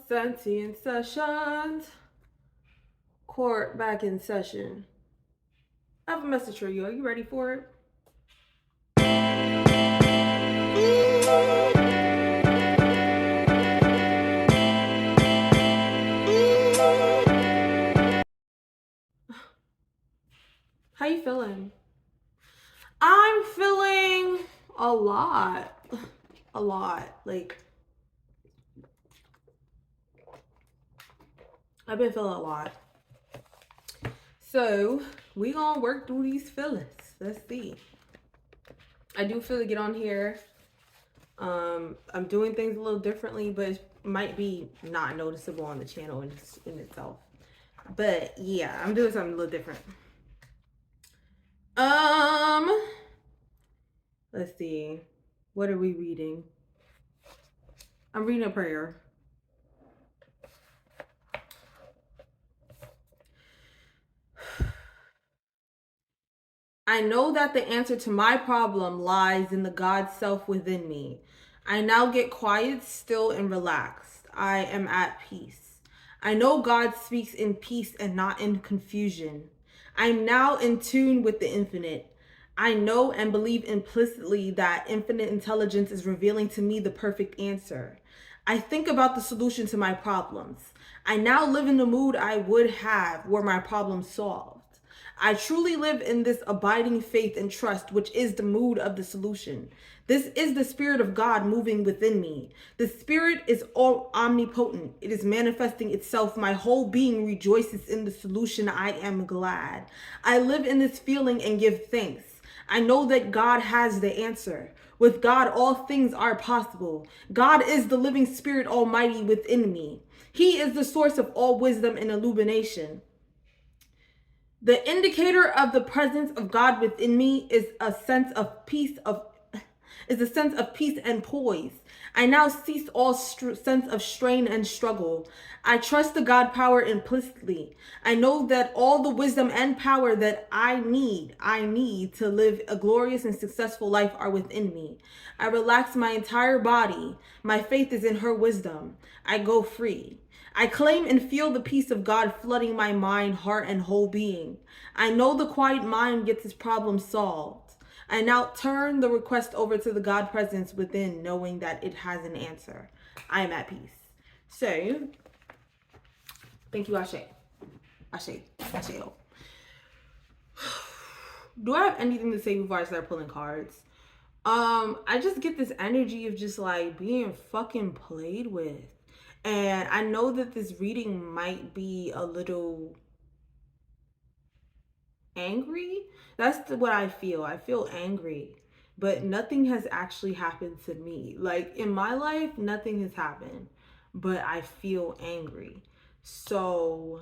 Sentient sessions. Court back in session. I have a message for you. Are you ready for it? How you feeling? I'm feeling a lot. A lot. Like, I've been feeling a lot. So, we gonna work through these feelings. Let's see. I do feel to get on here. I'm doing things a little differently, but it might be not noticeable on the channel in itself. But yeah, I'm doing something a little different. Let's see. What are we reading? I'm reading a prayer. I know that the answer to my problem lies in the God self within me. I now get quiet, still, and relaxed. I am at peace. I know God speaks in peace and not in confusion. I'm now in tune with the infinite. I know and believe implicitly that infinite intelligence is revealing to me the perfect answer. I think about the solution to my problems. I now live in the mood I would have were my problems solved. I truly live in this abiding faith and trust, which is the mood of the solution. This is the Spirit of God moving within me. The Spirit is all omnipotent. It is manifesting itself. My whole being rejoices in the solution. I am glad. I live in this feeling and give thanks. I know that God has the answer. With God, all things are possible. God is the living Spirit Almighty within me. He is the source of all wisdom and illumination. The indicator of the presence of God within me is a sense of peace and poise. I now cease all sense of strain and struggle. I trust the God power implicitly. I know that all the wisdom and power that I need to live a glorious and successful life are within me. I relax my entire body. My faith is in her wisdom. I go free. I claim and feel the peace of God flooding my mind, heart, and whole being. I know the quiet mind gets its problem solved. I now turn the request over to the God presence within, knowing that it has an answer. I am at peace. So, thank you, Ashe. Ashe. Ashe. Do I have anything to say before I start pulling cards? I just get this energy of just like being fucking played with. And I know that this reading might be a little angry. That's what I feel. I feel angry, but nothing has actually happened to me. Like in my life, nothing has happened, but I feel angry. So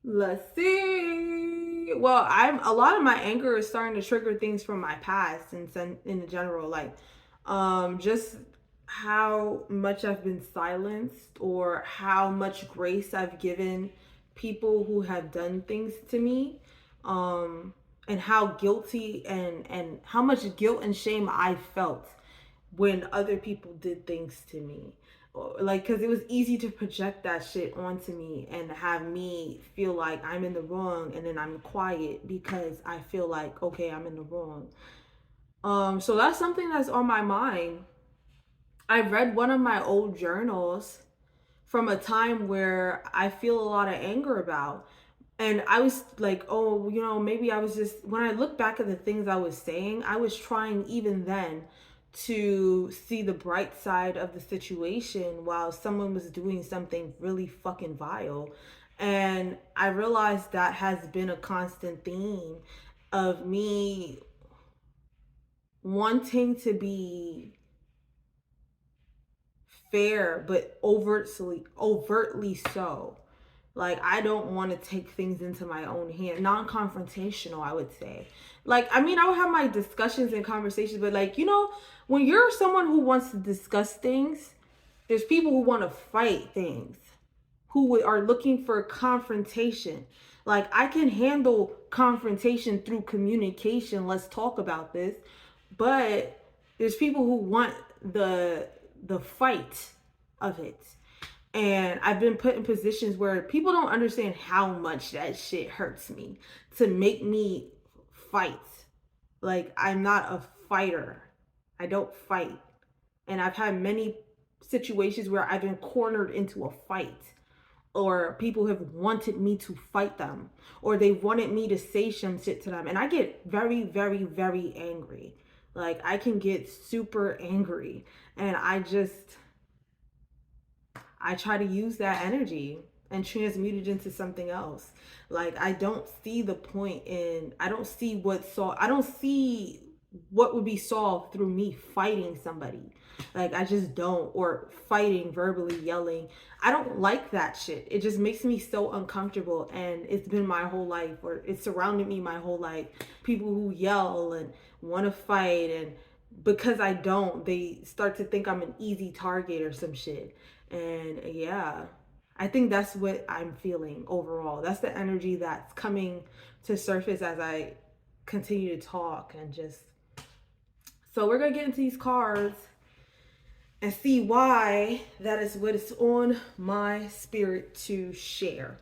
let's see. Well, a lot of my anger is starting to trigger things from my past and in the general, like just how much I've been silenced or how much grace I've given people who have done things to me, and how guilty and how much guilt and shame I felt when other people did things to me. Like, because it was easy to project that shit onto me and have me feel like I'm in the wrong, and then I'm quiet because I feel like, okay, I'm in the wrong. So that's something that's on my mind. I read one of my old journals from a time where I feel a lot of anger about. And I was like, oh, maybe I was just, when I look back at the things I was saying, I was trying even then to see the bright side of the situation while someone was doing something really fucking vile. And I realized that has been a constant theme of me wanting to be fair, but overtly so. Like, I don't want to take things into my own hand. Non-confrontational, I would say. Like, I mean, I would have my discussions and conversations, but like, when you're someone who wants to discuss things, there's people who want to fight things, who are looking for confrontation. Like, I can handle confrontation through communication. Let's talk about this. But there's people who want the fight. of it. And I've been put in positions where people don't understand how much that shit hurts me to make me fight. Like, I'm not a fighter. I don't fight. And I've had many situations where I've been cornered into a fight, or people have wanted me to fight them, or they wanted me to say some shit to them. And I get very, very, very angry. Like, I can get super angry. And I try to use that energy and transmute it into something else. Like, I don't see the point in, I don't see I don't see what would be solved through me fighting somebody. Like, I just don't. Or fighting, verbally yelling. I don't like that shit. It just makes me so uncomfortable. And it's been my whole life, or it's surrounded me my whole life. People who yell and want to fight, and because I don't, they start to think I'm an easy target or some shit. And yeah, I think that's what I'm feeling overall. That's the energy that's coming to surface as I continue to talk. And just, so we're gonna get into these cards and see why that is what is on my spirit to share.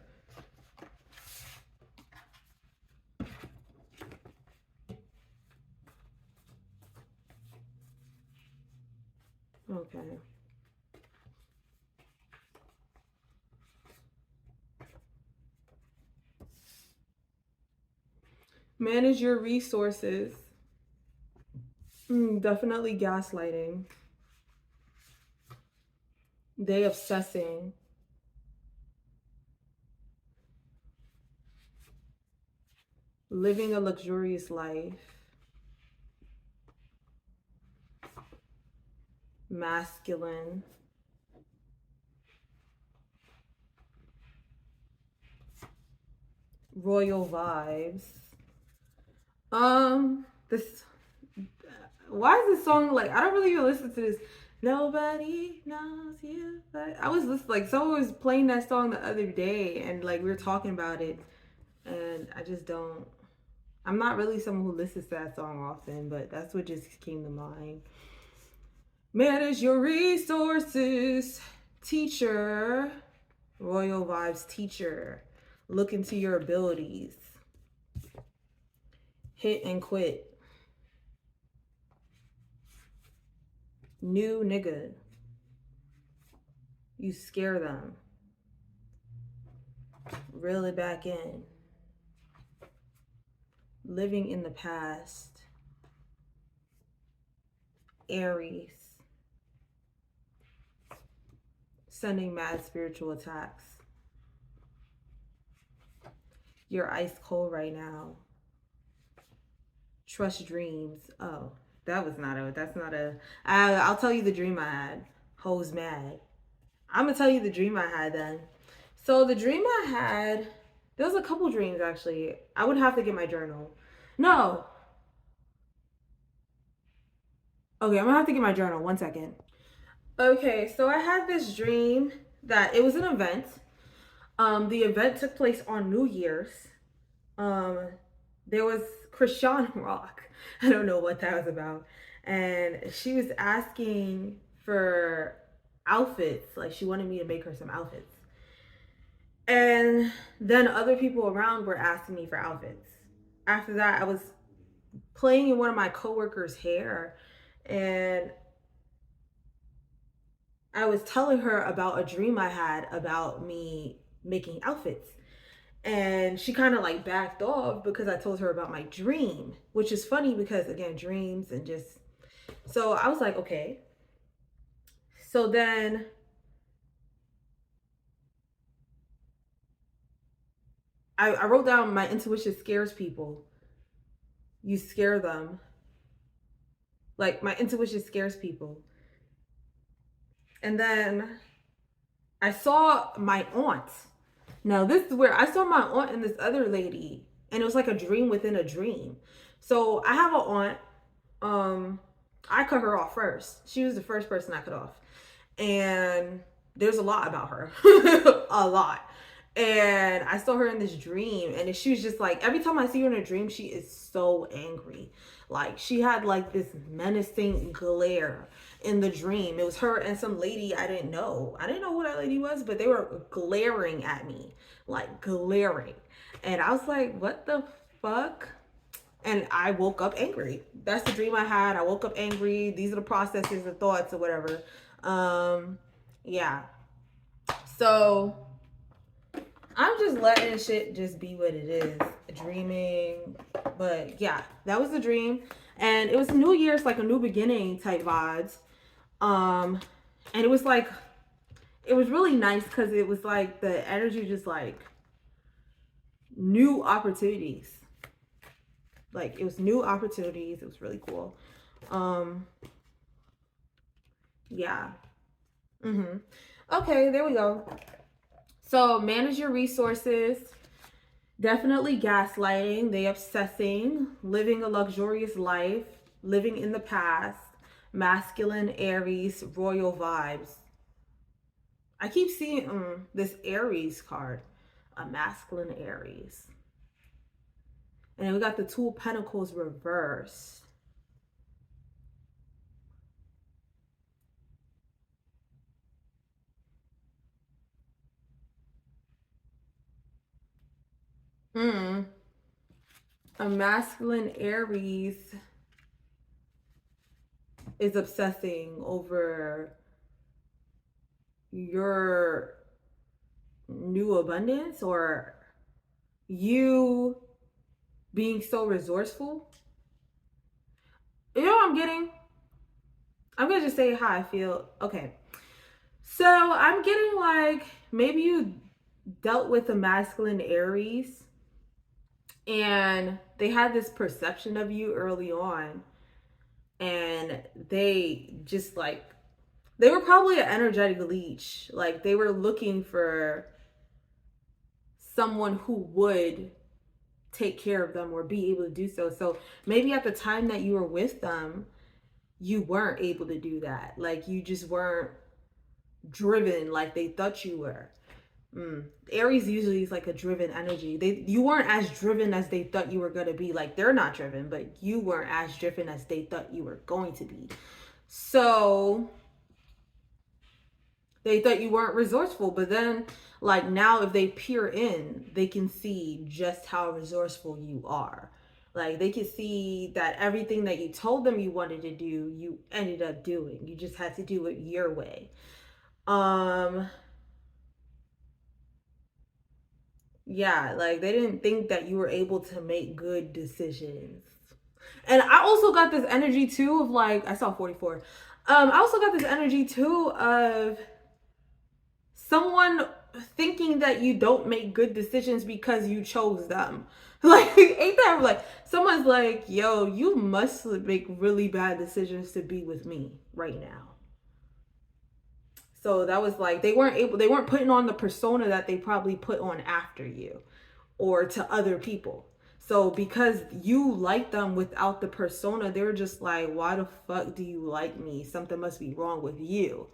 Okay. Manage your resources. Definitely gaslighting. They obsessing. Living a luxurious life. Masculine. Royal vibes. This, why is this song like, I don't really even listen to this. Nobody knows you, but I was listening, like, someone was playing that song the other day, and like we were talking about it, and I just don't, I'm not really someone who listens to that song often, but that's what just came to mind. Manage your resources. Teacher. Royal vibes teacher. Look into your abilities. Hit and quit. New nigga. You scare them. Reel it back in. Living in the past. Aries. Sending mad spiritual attacks. You're ice cold right now. Trust dreams. Oh, that's not a, I'll tell you the dream I had. Hoes mad. I'm gonna tell you the dream I had then. So the dream I had, there was a couple dreams actually. I would have to get my journal. No. Okay, I'm gonna have to get my journal. 1 second. Okay, so I had this dream that it was an event. The event took place on New Year's. There was Christian Rock. I don't know what that was about. And she was asking for outfits. Like, she wanted me to make her some outfits. And then other people around were asking me for outfits. After that, I was playing in one of my coworkers' hair, and I was telling her about a dream I had about me making outfits. And she kind of like backed off because I told her about my dream, which is funny because, again, dreams and just, so I was like, okay. So then I wrote down, my intuition scares people. You scare them. Like, my intuition scares people. And then I saw my aunt. Now, this is where I saw my aunt and this other lady, and it was like a dream within a dream. So I have an aunt. I cut her off first. She was the first person I cut off. And there's a lot about her. A lot. And I saw her in this dream, and she was just like, every time I see her in a dream, she is so angry. Like, she had like this menacing glare in the dream. It was her and some lady I didn't know. I didn't know who that lady was, but they were glaring at me, like glaring. And I was like, what the fuck? And I woke up angry. That's the dream I had. I woke up angry. These are the processes, the thoughts, or whatever. Yeah. So I'm just letting shit just be what it is. Dreaming. But yeah, that was the dream. And it was New Year's, like a new beginning type vibes. And it was like, it was really nice because it was like the energy just like new opportunities. Like it was new opportunities. It was really cool. Um, yeah. Okay, there we go. So manage your resources. Definitely gaslighting, they obsessing, living a luxurious life, living in the past, masculine Aries, royal vibes. I keep seeing this Aries card, a masculine Aries. And then we got the Two of Pentacles reversed. A masculine Aries is obsessing over your new abundance or you being so resourceful. You know what I'm getting? I'm gonna just say how I feel. Okay. So I'm getting like maybe you dealt with a masculine Aries and they had this perception of you early on, and they just like they were probably an energetic leech. Like they were looking for someone who would take care of them or be able to do so. So maybe at the time that you were with them, you weren't able to do that. Like you just weren't driven like they thought you were. Aries usually is like a driven energy. You weren't as driven as they thought you were gonna be. Like they're not driven, but you weren't as driven as they thought you were going to be. So they thought you weren't resourceful, but then like now if they peer in, they can see just how resourceful you are. Like they can see that everything that you told them you wanted to do, you ended up doing. You just had to do it your way. Yeah, like they didn't think that you were able to make good decisions. And I also got this energy too of like I saw 44. I also got this energy too of someone thinking that you don't make good decisions because you chose them. Like, ain't that like someone's like, yo, you must make really bad decisions to be with me right now. So that was like they weren't putting on the persona that they probably put on after you or to other people. So because you like them without the persona, they're just like, why the fuck do you like me? Something must be wrong with you.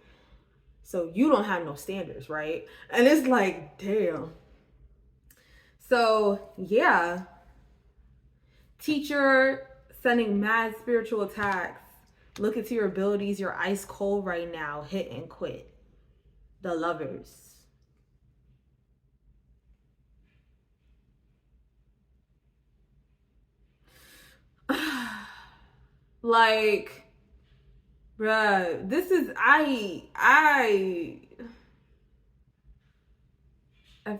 So you don't have no standards, right? And it's like, damn. So yeah, teacher sending mad spiritual attacks. Look into your abilities. You're ice cold right now. Hit and quit. The lovers. Like, bruh, this is I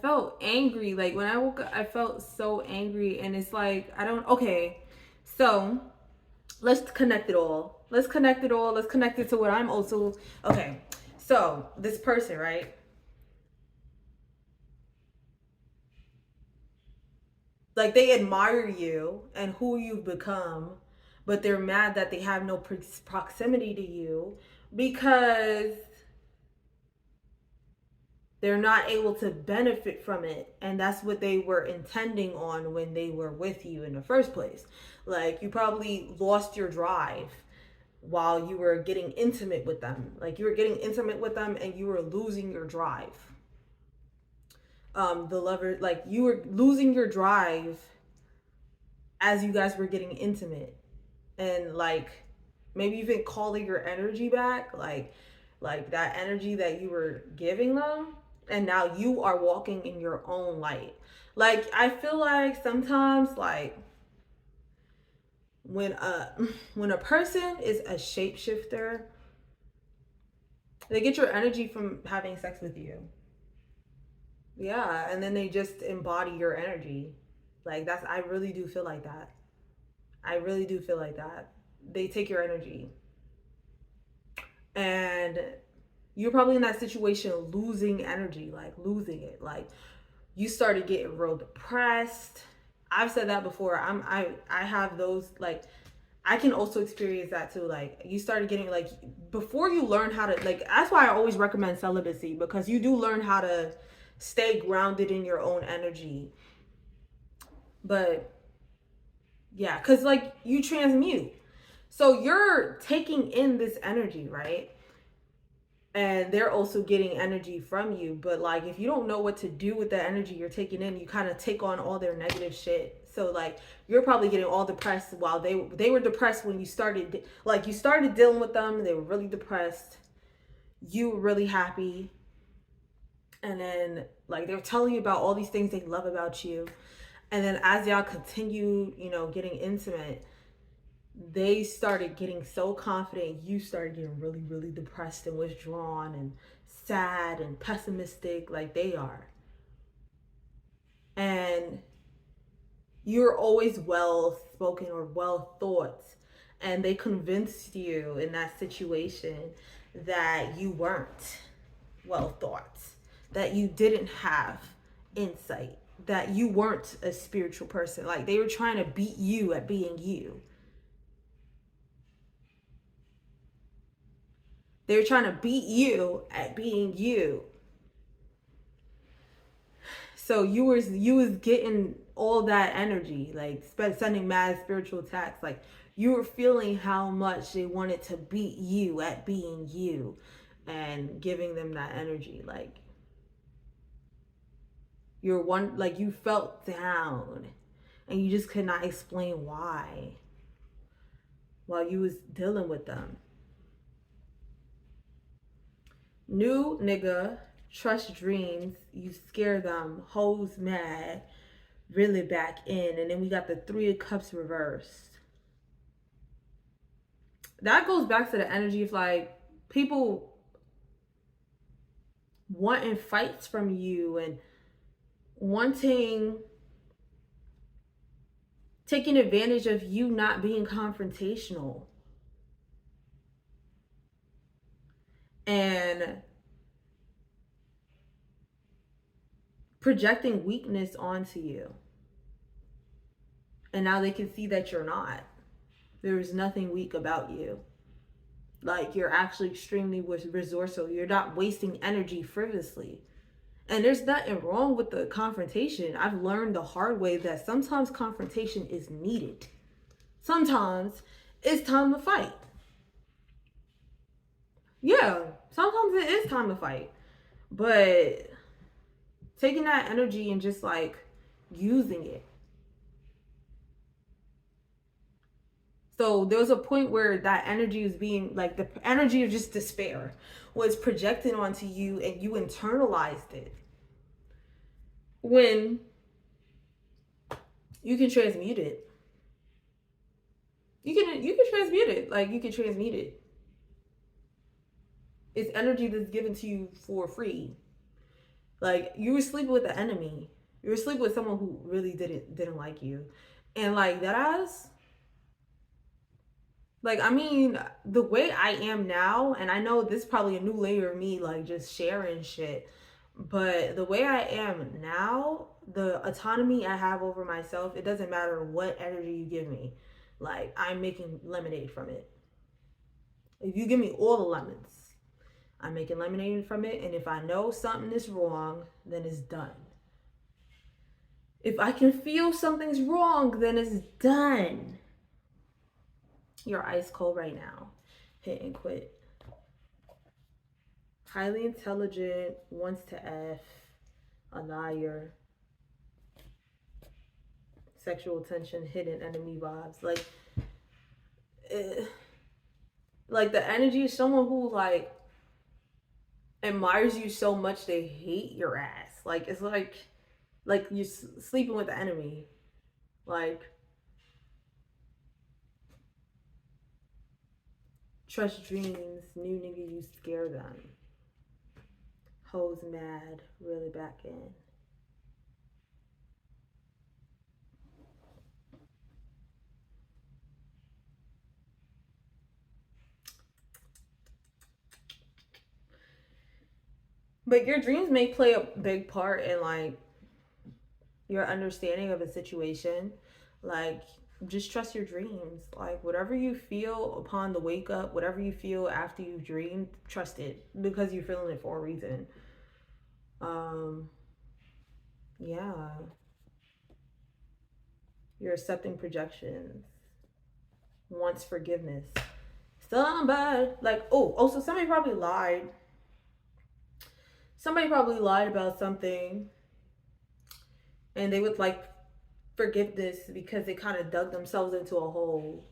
felt angry. Like when I woke up, I felt so angry, and it's like I don't. Okay, so let's connect it all. Let's connect it all. Let's connect it to what I'm also. Okay, so this person, right? Like they admire you and who you've become, but they're mad that they have no proximity to you because they're not able to benefit from it, and that's what they were intending on when they were with you in the first place. Like you probably lost your drive while you were getting intimate with them. Like you were getting intimate with them and you were losing your drive. the lover, like you were losing your drive as you guys were getting intimate, and like maybe even calling your energy back, like that energy that you were giving them, and now you are walking in your own light. Like I feel like sometimes, like when a when a person is a shapeshifter, they get your energy from having sex with you. Yeah, and then they just embody your energy. Like that's, I really do feel like that. I really do feel like that. They take your energy. And you're probably in that situation losing energy, like losing it. Like you started getting real depressed. I've said that before. I have those, like I can also experience that too. Like you started getting, like, before you learn how to, like, that's why I always recommend celibacy, because you do learn how to stay grounded in your own energy. But yeah, because like you transmute. So you're taking in this energy, right? And they're also getting energy from you. But like if you don't know what to do with the energy you're taking in, you kind of take on all their negative shit. So like you're probably getting all depressed while they were depressed when you started, like you started dealing with them. They were really depressed. You were really happy. And then like they're telling you about all these things they love about you. And then as y'all continue, getting intimate, they started getting so confident. You started getting really, really depressed and withdrawn and sad and pessimistic, like they are. And you're always well spoken or well thought. And they convinced you in that situation that you weren't well thought, that you didn't have insight, that you weren't a spiritual person. Like they were trying to beat you at being you. They were trying to beat you at being you. So you was getting all that energy, like sending mad spiritual attacks. Like you were feeling how much they wanted to beat you at being you, and giving them that energy. Like you're one, like you felt down, and you just could not explain why while you was dealing with them. New nigga, trust dreams, you scare them, hoes mad, really back in. And then we got the Three of Cups reversed. That goes back to the energy of like people wanting fights from you and wanting, taking advantage of you not being confrontational, and projecting weakness onto you. And now they can see that you're not. There is nothing weak about you. Like you're actually extremely resourceful. You're not wasting energy frivolously. And there's nothing wrong with the confrontation. I've learned the hard way that sometimes confrontation is needed. Sometimes it's time to fight. Yeah, sometimes it is time to fight. But taking that energy and just like using it. So there was a point where that energy was being, like, the energy of just despair was projected onto you, and you internalized it. When you can transmute it. You can transmute it. Like you can transmute it. It's energy that's given to you for free. Like you were sleeping with the enemy. You were sleeping with someone who really didn't like you. And like that ass, like, I mean, the way I am now, and I know this is probably a new layer of me, like just sharing shit, but the way I am now, the autonomy I have over myself, it doesn't matter what energy you give me. Like, I'm making lemonade from it. If you give me all the lemons, I'm making lemonade from it. And if I know something is wrong, then it's done. If I can feel something's wrong, then it's done. You're ice cold right now. Hit and quit. Highly intelligent, wants to F, a liar, sexual tension, hidden enemy vibes. Like the energy is someone who like admires you so much they hate your ass. Like it's like you sleeping with the enemy. Like trust dreams, new nigga, you scare them. Hoes mad, really back in. But your dreams may play a big part in like your understanding of a situation. Like just trust your dreams. Like whatever you feel upon the wake up, whatever you feel after you dream, trust it because you're feeling it for a reason. Um yeah. You're accepting projections. Wants forgiveness. Somebody like oh, also somebody probably lied. Somebody probably lied about something and they would like forgiveness because they kind of dug themselves into a hole.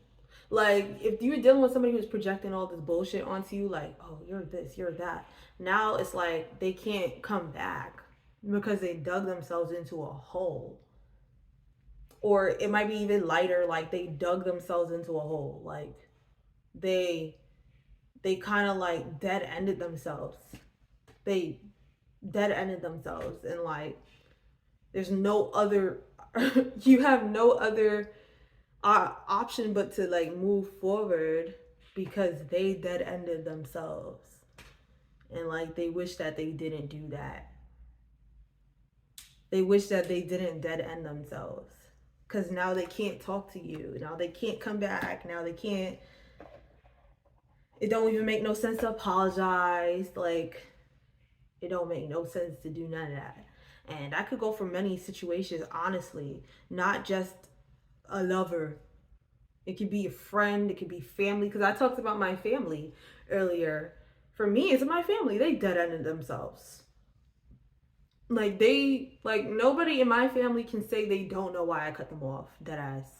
Like if you're dealing with somebody who's projecting all this bullshit onto you, like, oh, you're this, you're that. Now it's like they can't come back because they dug themselves into a hole. Or it might be even lighter, like they dug themselves into a hole. Like they they kind of like dead ended themselves. They dead ended themselves and like there's no other you have no other option but to like move forward because they dead ended themselves and like they wish that they didn't do that. They wish that they didn't dead end themselves because now they can't talk to you, now they can't come back, now they can't, it don't even make no sense to apologize. Like it don't make no sense to do none of that. And I could go for many situations, honestly, not just a lover. It could be a friend, it could be family. Because I talked about my family earlier. For me, it's my family. They dead ended themselves. Like nobody in my family can say they don't know why I cut them off. Dead ass.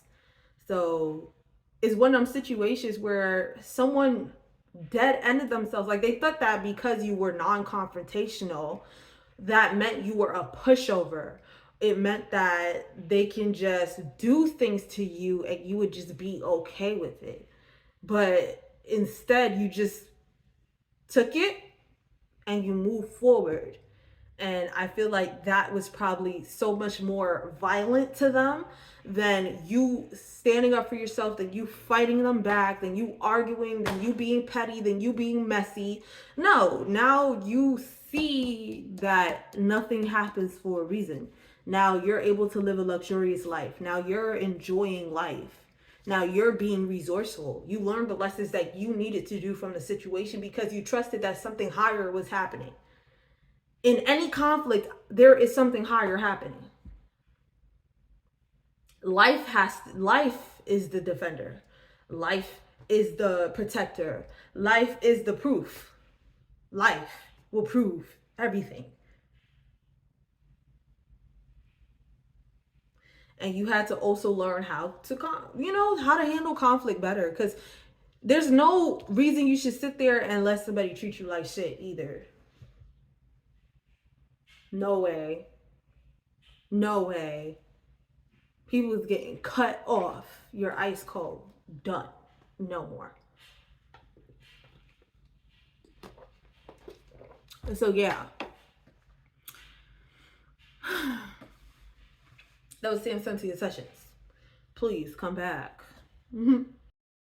So it's one of them situations where someone dead ended themselves. Like they thought that because you were non-confrontational, that meant you were a pushover. It meant that they can just do things to you and you would just be okay with it. But instead, you just took it and you moved forward. And I feel like that was probably so much more violent to them than you standing up for yourself, than you fighting them back, than you arguing, than you being petty, than you being messy. No, now you see that nothing happens for a reason. Now you're able to live a luxurious life. Now you're enjoying life. Now you're being resourceful. You learned the lessons that you needed to do from the situation because you trusted that something higher was happening. In any conflict, there is something higher happening. Life is the defender. Life is the protector. Life is the proof. Life will prove everything. And you had to also learn how to how to handle conflict better, because there's no reason you should sit there and let somebody treat you like shit either. No way. No way. People is getting cut off. You're ice cold. Done. No more. So yeah. That was Sam Cynthia Sessions. Please come back.